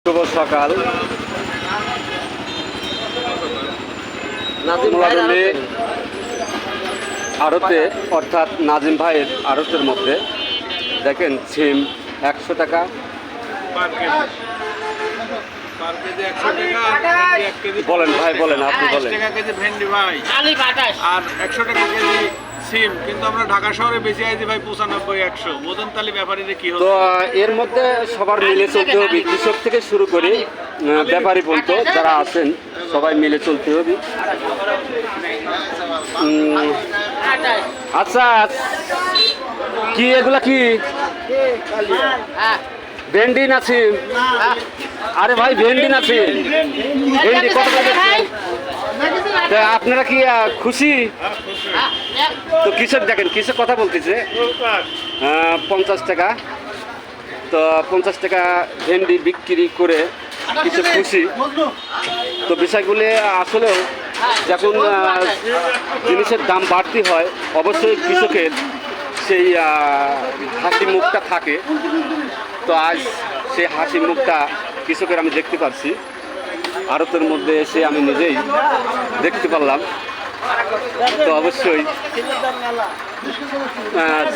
শুভ সকাল। আড়তে অর্থাৎ নাজিম ভাইয়ের আড়তের মধ্যে দেখেন সিম 100 টাকা, বলেন ভাই বলেন, আপনি বলেন। কেজি ভেন্ডি ভাই আর 100 টাকা কেজি সিম, কিন্তু আমরা ঢাকা শহরে বেশি আইছি ভাই 95-100। বোঝেন তাহলে ব্যাপারীরা কি তো হচ্ছে। এর মধ্যে সবার মিলে চলতে হবে, কৃষক থেকে শুরু করে ব্যাপারী পর্যন্ত যারা আছেন সবাই মিলে চলতে হবে। আচ্ছা, কি এগুলা কি ভেন্ডি না সিম? আরে ভাই ভেন্ডি না সিম? ভেন্ডি কত করে? তা আপনারা কি খুশি? তো কৃষক দেখেন, কৃষক কথা বলতেছে 50 টাকা। তো 50 টাকা ভেন্ডি বিক্রি করে কিছু খুশি। তো বিষয়গুলি আসলেও যখন জিনিসের দাম বাড়তি হয় অবশ্যই কৃষকের সেই হাসি মুখটা থাকে। তো আজ সেই হাসি মুখটা কৃষকের আমি দেখতে পাচ্ছি, আড়তের মধ্যে এসে আমি নিজেই দেখতে পারলাম। তো অবশ্যই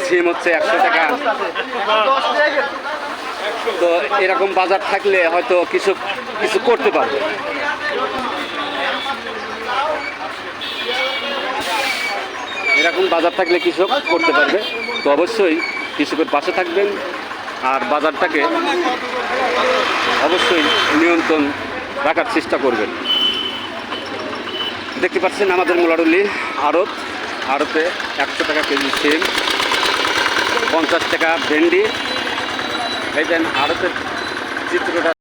সিম হচ্ছে 100 টাকা। তো এরকম বাজার থাকলে হয়তো কৃষক কিছু করতে পারবে। এরকম বাজার থাকলে কৃষক করতে পারবে। তো অবশ্যই কৃষকের পাশে থাকবেন আর বাজারটাকে অবশ্যই নিয়ন্ত্রণ রাখার চেষ্টা করবেন। দেখতে পাচ্ছেন আমাদের মোলাডুলি আড়তে 100 টাকা কেজি সিম, 50 টাকা ভেন্ডি। এই দেন আড়তের চিত্রটা।